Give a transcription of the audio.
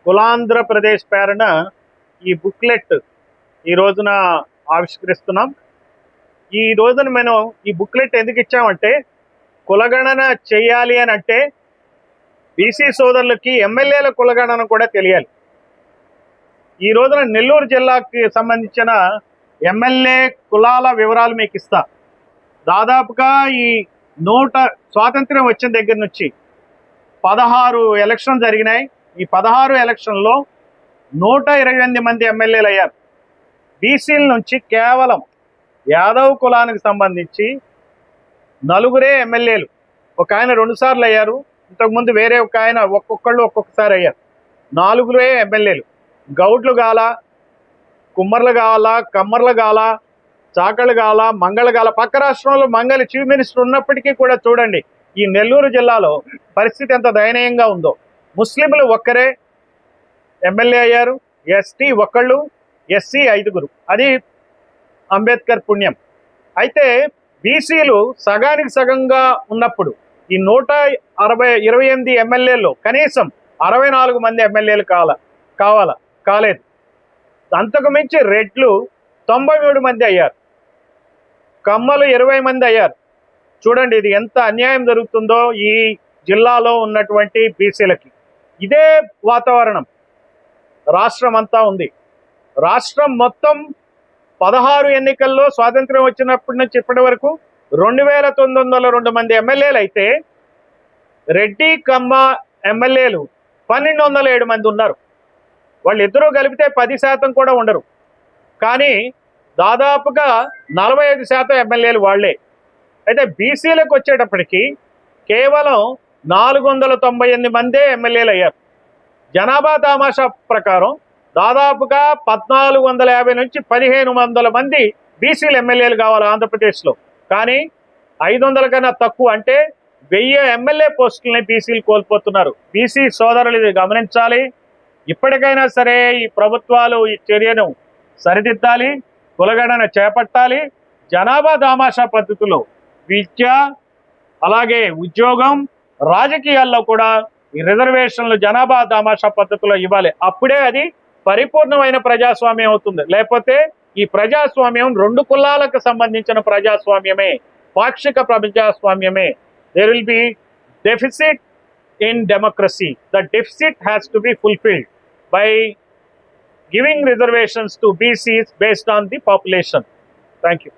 కులాంధ్రప్రదేశ్ పేరున ఈ బుక్లెట్ ఈ రోజున ఆవిష్కరిస్తున్నాం. ఈ రోజున మనం ఈ బుక్లెట్ ఎందుకు ఇచ్చామంటే, కులగణన చేయాలి అని అంటే బీసీ సోదరులకి ఎమ్మెల్యేల కులగణన కూడా తెలియాలి. ఈ రోజున నెల్లూరు జిల్లాకి సంబంధించిన ఎమ్మెల్యే కులాల వివరాలు మీకు ఇస్తా. దాదాపుగా ఈ స్వాతంత్ర్యం వచ్చిన దగ్గర నుంచి 16 ఎలక్షన్ జరిగినాయి. ఈ 16 ఎలక్షన్లో 128 మంది ఎమ్మెల్యేలు అయ్యారు. బీసీల నుంచి కేవలం యాదవ్ కులానికి సంబంధించి 4 ఎమ్మెల్యేలు. ఒక ఆయన 2 సార్లు అయ్యారు, ఇంతకుముందు వేరే ఒక ఆయన ఒక్కొక్కసారి అయ్యారు. 4 ఎమ్మెల్యేలు. గౌడ్లు గాల, కుమ్మర్లు గాల, కమ్మర్లు గాల, చాకళ్ళు గాల, మంగళ గాల. పక్క రాష్ట్రంలో మంగళ చీఫ్ మినిస్టర్ ఉన్నప్పటికీ కూడా చూడండి ఈ నెల్లూరు జిల్లాలో పరిస్థితి ఎంత దయనీయంగా ఉందో. ముస్లింలు ఒక్కరే ఎమ్మెల్యే అయ్యారు, ఎస్టీ ఒకళ్ళు, ఎస్సీ 5. అది అంబేద్కర్ పుణ్యం. అయితే బీసీలు సగానికి సగంగా ఉన్నప్పుడు ఈ 128 ఎమ్మెల్యేలు కనీసం 64 మంది ఎమ్మెల్యేలు కాలేదు. అంతకు మించి రెడ్లు 93 మంది అయ్యారు, కమ్మలు 20 మంది అయ్యారు. చూడండి ఇది ఎంత అన్యాయం జరుగుతుందో ఈ జిల్లాలో ఉన్నటువంటి బీసీలకి. ఇదే వాతావరణం రాష్ట్రం అంతా ఉంది. రాష్ట్రం మొత్తం 16 ఎన్నికల్లో స్వాతంత్ర్యం వచ్చినప్పటి నుంచి ఇప్పటి వరకు 2902 మంది ఎమ్మెల్యేలు అయితే రెడ్డి కమ్మ ఎమ్మెల్యేలు 1207 మంది ఉన్నారు. వాళ్ళిద్దరూ కలిపితే 10% కూడా ఉండరు. కానీ దాదాపుగా 45% ఎమ్మెల్యేలు వాళ్లే. అయితే బీసీలకు వచ్చేటప్పటికి కేవలం 498 మందే ఎమ్మెల్యేలు అయ్యారు. జనాభా తమాషా ప్రకారం దాదాపుగా 1450 నుంచి 1500 మంది బీసీలు ఎమ్మెల్యేలు కావాలి ఆంధ్రప్రదేశ్లో. కానీ 500 కన్నా తక్కువ, అంటే 1000 ఎమ్మెల్యే పోస్టులని బీసీలు కోల్పోతున్నారు. బీసీ సోదరులు ఇది గమనించాలి. ఇప్పటికైనా సరే ఈ ప్రభుత్వాలు ఈ చర్యను సరిదిద్దాలి, కులగణన చేపట్టాలి. జనాభా దామాషా పద్ధతిలో విద్య, అలాగే ఉద్యోగం, రాజకీయాల్లో కూడా ఈ రిజర్వేషన్లు జనాభా దామాషా పద్ధతిలో ఇవ్వాలి. అప్పుడే అది పరిపూర్ణమైన ప్రజాస్వామ్యం అవుతుంది. లేకపోతే ఈ ప్రజాస్వామ్యం 2 కులాలకు సంబంధించిన ప్రజాస్వామ్యమే, పాక్షిక ప్రజాస్వామ్యమే. There will be deficit in democracy. The deficit has to be fulfilled by giving reservations to BCs based on the population. Thank you.